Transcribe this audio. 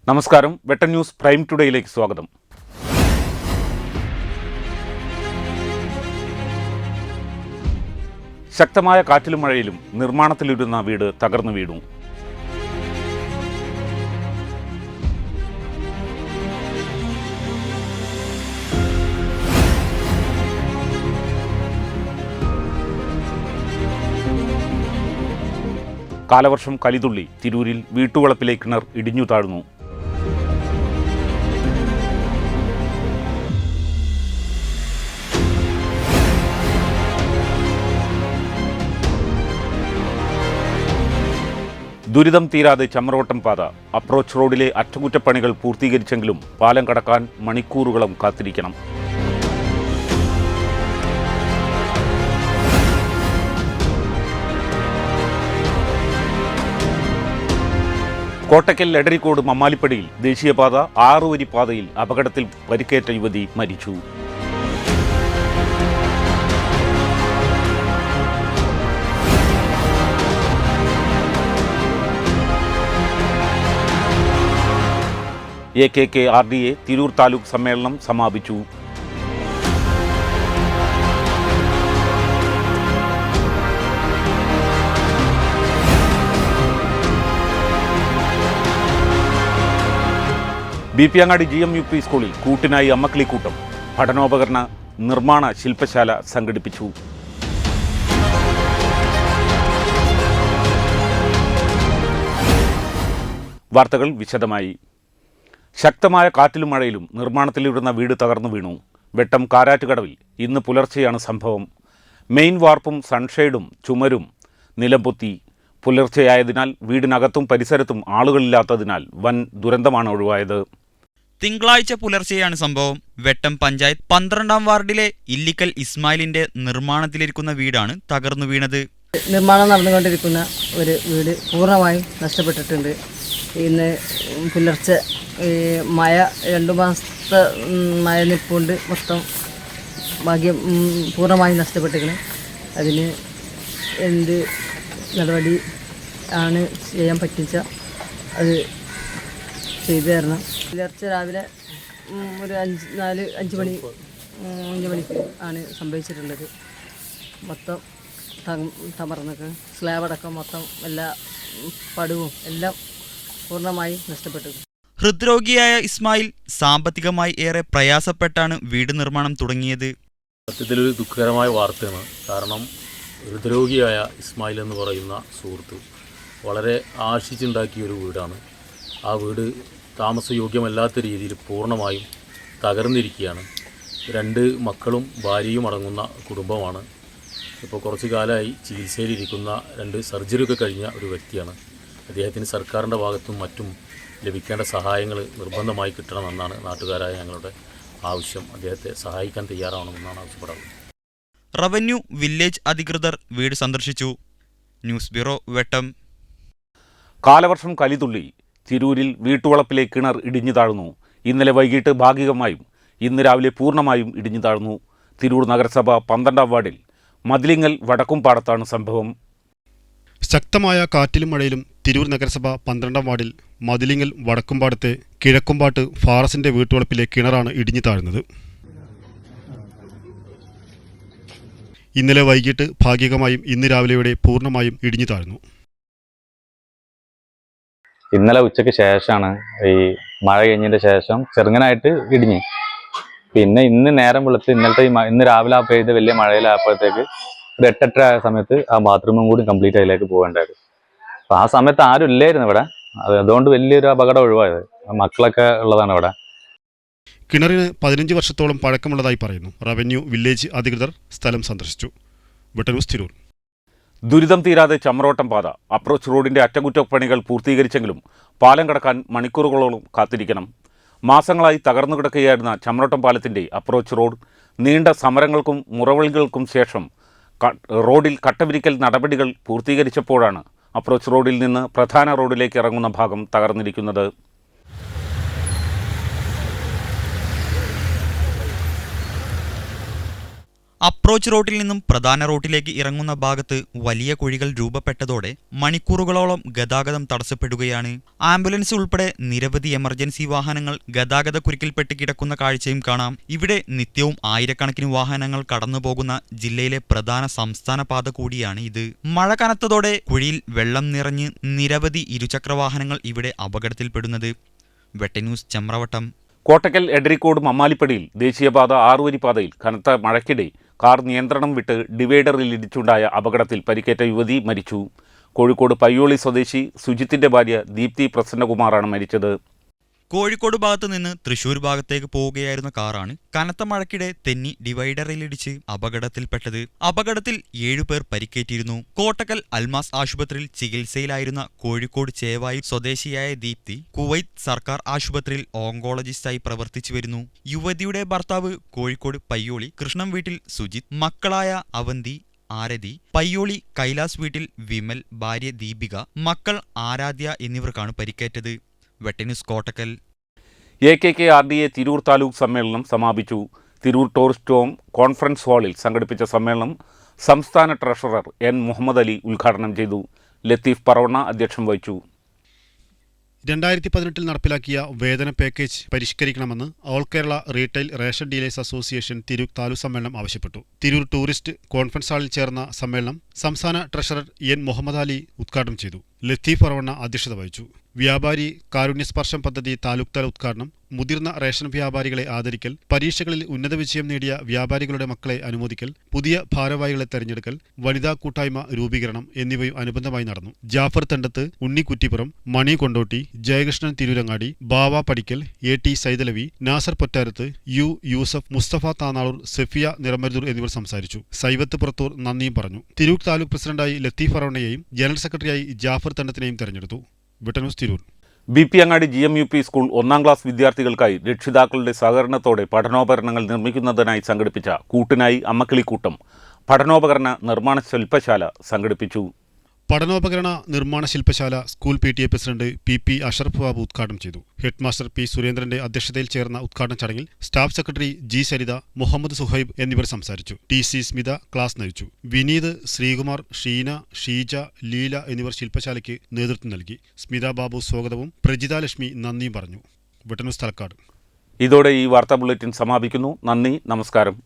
നമസ്കാരം. Vettan news prime ടുഡേയിലേക്ക് സ്വാഗതം. ശക്തമായ കാറ്റിലും മഴയിലും നിർമ്മാണത്തിലിരുന്ന വീട് തകർന്നു വീണു. കാലവർഷം കലിതുള്ളി തിരൂരിൽ വീട്ടുവളപ്പിലെ കിണർ ഇടിഞ്ഞു താഴ്ന്നു. ദുരിതം തീരാതെ ചമ്രോട്ടം പാത. അപ്രോച്ച് റോഡിലെ അറ്റകുറ്റപ്പണികൾ പൂർത്തീകരിച്ചെങ്കിലും പാലം കടക്കാൻ മണിക്കൂറുകളും കാത്തിരിക്കണം. കോട്ടയ്ക്കൽ എടരിക്കോട് മമ്മാലിപ്പടിയിൽ ദേശീയപാത 6 വരി പാതയിൽ അപകടത്തിൽ പരിക്കേറ്റ യുവതി മരിച്ചു. AKKRDA തിരൂർ താലൂക്ക് സമ്മേളനം സമാപിച്ചു. ബിപിയങ്ങാടി GMUP സ്കൂളിൽ കൂട്ടിനായി അമ്മക്കിളിക്കൂട്ടം. പഠനോപകരണ നിർമ്മാണ ശില്പശാല സംഘടിപ്പിച്ചു. വാർത്തകൾ വിശദമായി. ശക്തമായ കാറ്റിലും മഴയിലും നിർമ്മാണത്തിലിരുന്ന വീട് തകർന്നു വീണു. വെട്ടം കാരാറ്റുകടവിൽ ഇന്ന് പുലർച്ചെയാണ് സംഭവം. മെയിൻ വാർപ്പും സൺഷെയ്ഡും ചുമരും നിലംപൊത്തി. പുലർച്ചെയായതിനാൽ വീടിനകത്തും പരിസരത്തും ആളുകളില്ലാത്തതിനാൽ വൻ ദുരന്തമാണ് ഒഴിവായത്. തിങ്കളാഴ്ച പുലർച്ചെയാണ് സംഭവം. വെട്ടം പഞ്ചായത്ത് 12-ാം വാർഡിലെ ഇല്ലിക്കൽ ഇസ്മായിലിന്റെ നിർമ്മാണത്തിലിരിക്കുന്ന വീടാണ് തകർന്നു വീണത്. നിർമ്മാണം നടന്നുകൊണ്ടിരിക്കുന്ന ഒരു വീട് പൂർണ്ണമായും നഷ്ടപ്പെട്ടിട്ടുണ്ട്. ഇന്ന് പുലർച്ചെ മഴ 2 മാസത്തെ മഴ നിൽപ്പുണ്ട്. മൊത്തം ഭാഗ്യം പൂർണ്ണമായും നഷ്ടപ്പെട്ടിരിക്കണം. അതിന് എന്ത് നടപടി ആണ് ചെയ്യാൻ പറ്റിച്ച അത് ചെയ്തു തരണം. പുലർച്ചെ രാവിലെ ഒരു 5 മണിക്ക് ആണ് സംഭവിച്ചിട്ടുള്ളത്. മൊത്തം തമർന്നൊക്കെ സ്ലാബടക്കം മൊത്തം എല്ലാ പടുവും എല്ലാം പൂർണ്ണമായി നഷ്ടപ്പെട്ടു. ഹൃദ്രോഗിയായ ഇസ്മായിൽ സാമ്പത്തികമായി ഏറെ പ്രയാസപ്പെട്ടാണ് വീട് നിർമ്മാണം തുടങ്ങിയത്. സത്യത്തിലൊരു ദുഃഖകരമായ വാർത്തയാണ്. കാരണം ഹൃദ്രോഗിയായ ഇസ്മായിൽ എന്ന് പറയുന്ന സുഹൃത്ത് വളരെ ആശിച്ചുണ്ടാക്കിയൊരു വീടാണ്. ആ വീട് താമസയോഗ്യമല്ലാത്ത രീതിയിൽ പൂർണ്ണമായും തകർന്നിരിക്കുകയാണ്. 2 മക്കളും ഭാര്യയും അടങ്ങുന്ന കുടുംബമാണ്. ഇപ്പോൾ കുറച്ച് കാലമായി ചികിത്സയിലിരിക്കുന്ന 2 സർജറിയൊക്കെ കഴിഞ്ഞ ഒരു വ്യക്തിയാണ്. അദ്ദേഹത്തിന് സർക്കാരിൻ്റെ ഭാഗത്തും മറ്റും ലഭിക്കേണ്ട സഹായങ്ങൾ നിർബന്ധമായി കിട്ടണമെന്നാണ് നാട്ടുകാരായ ഞങ്ങളുടെ ആവശ്യം. അദ്ദേഹത്തെ സഹായിക്കാൻ തയ്യാറാവണമെന്നാണ് ആവശ്യപ്പെടുന്നത്. റവന്യൂ വില്ലേജ് അധികൃതർ വീട് സന്ദർശിച്ചു. ന്യൂസ് ബ്യൂറോ, വെട്ടം. കാലവർഷം കലിതുള്ളി തിരൂരിൽ വീട്ടുവളപ്പിലെ കിണർ ഇടിഞ്ഞു താഴ്ന്നു. ഇന്നലെ വൈകിട്ട് ഭാഗികമായും ഇന്ന് രാവിലെ പൂർണ്ണമായും ഇടിഞ്ഞു താഴ്ന്നു. തിരൂർ നഗരസഭ 12-ാം വാർഡിൽ മതിലിങ്ങൽ വടക്കുംപാടത്താണ് സംഭവം. ശക്തമായ കാറ്റിലും മഴയിലും തിരൂർ നഗരസഭ 12-ാം വാർഡിൽ മതിലിങ്ങൽ വടക്കുംപാടത്തെ കിഴക്കുംപാട്ട് ഫാറസിന്റെ വീട്ടുവളപ്പിലെ കിണറാണ് ഇടിഞ്ഞു താഴ്ന്നത്. ഇന്നലെ വൈകിട്ട് ഭാഗികമായും ഇന്ന് രാവിലെയോടെ പൂർണ്ണമായും ഇടിഞ്ഞു താഴ്ന്നു. ഇന്നലെ ഉച്ചയ്ക്ക് ശേഷമാണ് ഈ മഴ കഴിഞ്ഞതിൻ്റെ ശേഷം ചെറുങ്ങനായിട്ട് ഇടിഞ്ഞ്. പിന്നെ ഇന്ന് നേരം വെളുത്ത് ഇന്ന് രാവിലെ പെയ്ത് വലിയ മഴയിലായപ്പോഴത്തേക്ക് ഒരു 8-8 ആയ സമയത്ത് ആ ബാത്റൂമും കൂടി കംപ്ലീറ്റ് അതിലേക്ക് പോകേണ്ടായിരുന്നു. അപ്പോൾ ആ സമയത്ത് ആരും ഇല്ലായിരുന്നു ഇവിടെ. അതുകൊണ്ട് വലിയൊരു അപകടം ഒഴിവായത്. മക്കളൊക്കെ ഉള്ളതാണ് ഇവിടെ. കിണറിന് 15 വർഷത്തോളം പഴക്കമുള്ളതായി പറയുന്നു. റവന്യൂ വില്ലേജ് അധികൃതർ സ്ഥലം സന്ദർശിച്ചു. വെട്ടൻ ന്യൂസ്, തിരൂർ. ദുരിതം തീരാതെ ചമ്രോട്ടം പാത. അപ്രോച്ച് റോഡിന്റെ അറ്റകുറ്റപ്പണികൾ പൂർത്തീകരിച്ചെങ്കിലും പാലം കടക്കാൻ മണിക്കൂറുകളോളം കാത്തിരിക്കണം. മാസങ്ങളായി തകർന്നു കിടക്കുകയായിരുന്ന ചമ്രോട്ടം പാലത്തിന്റെ അപ്രോച്ച് റോഡ് നീണ്ട സമരങ്ങൾക്കും മുറവിളികൾക്കും ശേഷം റോഡിൽ കട്ടവിരിക്കൽ നടപടികൾ പൂർത്തീകരിച്ചപ്പോഴാണ് അപ്രോച്ച് റോഡിൽ നിന്ന് പ്രധാന റോഡിലേക്ക് ഇറങ്ങുന്ന ഭാഗം തകർന്നിരിക്കുന്നത്. അപ്രോച്ച് റോഡിൽ നിന്നും പ്രധാന റോഡിലേക്ക് ഇറങ്ങുന്ന ഭാഗത്ത് വലിയ കുഴികൾ രൂപപ്പെട്ടതോടെ മണിക്കൂറുകളോളം ഗതാഗതം തടസ്സപ്പെടുകയാണ്. ആംബുലൻസ് ഉൾപ്പെടെ നിരവധി എമർജൻസി വാഹനങ്ങൾ ഗതാഗതക്കുരുക്കിൽപ്പെട്ട് കിടക്കുന്ന കാഴ്ചയും കാണാം. ഇവിടെ നിത്യവും ആയിരക്കണക്കിന് വാഹനങ്ങൾ കടന്നുപോകുന്ന ജില്ലയിലെ പ്രധാന സംസ്ഥാന പാത കൂടിയാണ് ഇത്. മഴ കനത്തതോടെ കുഴിയിൽ വെള്ളം നിറഞ്ഞ് നിരവധി ഇരുചക്രവാഹനങ്ങൾ ഇവിടെ അപകടത്തിൽപ്പെടുന്നത്. വെട്ടന്യൂസ് ചമ്രവട്ടം. കോട്ടക്കൽ എടരിക്കോട് മമ്മാലിപ്പടിയിൽ ദേശീയപാത 6 വരി പാതയിൽ കനത്ത മഴയ്ക്കിടെ കാർ നിയന്ത്രണം വിട്ട് ഡിവൈഡറിൽ ഇടിച്ചുണ്ടായ അപകടത്തിൽ പരിക്കേറ്റ യുവതി മരിച്ചു. കോഴിക്കോട് പയ്യോളി സ്വദേശി സുജിത്തിന്റെ ഭാര്യ ദീപ്തി പ്രസന്നകുമാറാണ് മരിച്ചത്. കോഴിക്കോട് ഭാഗത്ത് നിന്ന് തൃശൂർ ഭാഗത്തേക്ക് പോവുകയായിരുന്ന കാറാണ് കനത്ത മഴയ്ക്കിടെ തെന്നി ഡിവൈഡറിലിടിച്ച് അപകടത്തിൽപ്പെട്ടത്. അപകടത്തിൽ 7 പേർ പരിക്കേറ്റിരുന്നു. കോട്ടക്കൽ അൽമാസ് ആശുപത്രിയിൽ ചികിത്സയിലായിരുന്ന കോഴിക്കോട് ചേവായൂർ സ്വദേശിയായ ദീപ്തി കുവൈത്ത് സർക്കാർ ആശുപത്രിയിൽ ഓങ്കോളജിസ്റ്റായി പ്രവർത്തിച്ചു വരുന്നു. യുവതിയുടെ ഭർത്താവ് കോഴിക്കോട് പയ്യോളി കൃഷ്ണം വീട്ടിൽ സുജിത്, മക്കളായ അവന്തി, ആരതി, പയ്യോളി കൈലാസ് വീട്ടിൽ വിമൽ, ഭാര്യ ദീപിക, മക്കൾ ആരാധ്യ എന്നിവർക്കാണ് പരിക്കേറ്റത്. വെട്ടന്യൂസ് കോട്ടക്കൽ. AKKRDA തിരൂർ താലൂക്ക് സമ്മേളനം സമാപിച്ചു. തിരൂർ ടൂറിസ്റ്റ് ഹോം കോൺഫറൻസ് ഹാളിൽ സംഘടിപ്പിച്ച സമ്മേളനം സംസ്ഥാന ട്രഷറർ N മുഹമ്മദ് അലി ഉദ്ഘാടനം ചെയ്തു. ലത്തീഫ് പറവണ്ണ അധ്യക്ഷം വഹിച്ചു. 2018 നടപ്പിലാക്കിയ വേതന പാക്കേജ് പരിഷ്കരിക്കണമെന്ന് all Kerala retail ration dealers association Tirur taluk സമ്മേളനം ആവശ്യപ്പെട്ടു. തിരൂർ ടൂറിസ്റ്റ് കോൺഫറൻസ് ഹാളിൽ ചേർന്ന സമ്മേളനം സംസ്ഥാന ട്രഷറർ N മുഹമ്മദ് അലി ഉദ്ഘാടനം ചെയ്തു. ലത്തീഫ് പറവണ്ണ അധ്യക്ഷത വഹിച്ചു. വ്യാപാരി കാരുണ്യസ്പർശം പദ്ധതി താലൂക്ക് തല ഉദ്ഘാടനം, മുതിർന്ന റേഷൻ വ്യാപാരികളെ ആദരിക്കൽ, പരീക്ഷകളിൽ ഉന്നത വിജയം നേടിയ വ്യാപാരികളുടെ മക്കളെ അനുമോദിക്കൽ, പുതിയ ഭാരവാഹികളെ തെരഞ്ഞെടുക്കൽ, വനിതാ കൂട്ടായ്മ രൂപീകരണം എന്നിവയും അനുബന്ധമായി നടന്നു. ജാഫർ തണ്ടത്ത്, ഉണ്ണി കുറ്റിപ്പുറം, മണി കൊണ്ടോട്ടി, ജയകൃഷ്ണൻ തിരൂരങ്ങാടി, ബാവ പടിക്കൽ, AT സൈതലവി, നാസർ പൊറ്റാരത്ത്, യൂസഫ്, മുസ്തഫ താനാളൂർ, സഫിയ നിറമരുദൂർ എന്നിവർ സംസാരിച്ചു. സൈവത്ത് പുറത്തൂർ നന്ദിയും പറഞ്ഞു. തിരൂർ താലൂക്ക് പ്രസിഡന്റായി ലത്തീഫ് പറവണ്ണയെയും ജനറൽ സെക്രട്ടറിയായി ജാഫർ തണ്ടത്തിനെയും തെരഞ്ഞെടുത്തു. വെട്ടന്യൂസ് തിരൂർ. BP അങ്ങാടി GMUP സ്കൂൾ 1ാം ക്ലാസ് വിദ്യാർത്ഥികൾക്കായി രക്ഷിതാക്കളുടെ സഹകരണത്തോടെ പഠനോപകരണങ്ങൾ നിർമ്മിക്കുന്നതിനായി സംഘടിപ്പിച്ച കൂട്ടിനായി അമ്മക്കിളിക്കൂട്ടം പഠനോപകരണ നിർമ്മാണ ശില്പശാല സംഘടിപ്പിച്ചു. പഠനോപകരണ നിർമ്മാണ ശില്പശാല school PTA president PP Ashraf Babu ഉദ്ഘാടനം ചെയ്തു. ഹെഡ്മാസ്റ്റർ P സുരേന്ദ്രന്റെ അധ്യക്ഷതയിൽ ചേർന്ന ഉദ്ഘാടന ചടങ്ങിൽ staff secretary G Saritha, Muhammad Suhaib എന്നിവർ സംസാരിച്ചു. TC സ്മിത ക്ലാസ് നയിച്ചു. വിനീത്, ശ്രീകുമാർ, ഷീന, ഷീജ, ലീല എന്നിവർ ശില്പശാലയ്ക്ക് നേതൃത്വം നൽകി. സ്മിത ബാബു സ്വാഗതവും പ്രജിത ലക്ഷ്മി നന്ദിയും പറഞ്ഞു. വെട്ടന്യൂസ് തലക്കാട്. ഇതോടെ ഈ വാർത്താ ബുള്ളറ്റിൻ സമാപിക്കുന്നു. നന്ദി, നമസ്കാരം.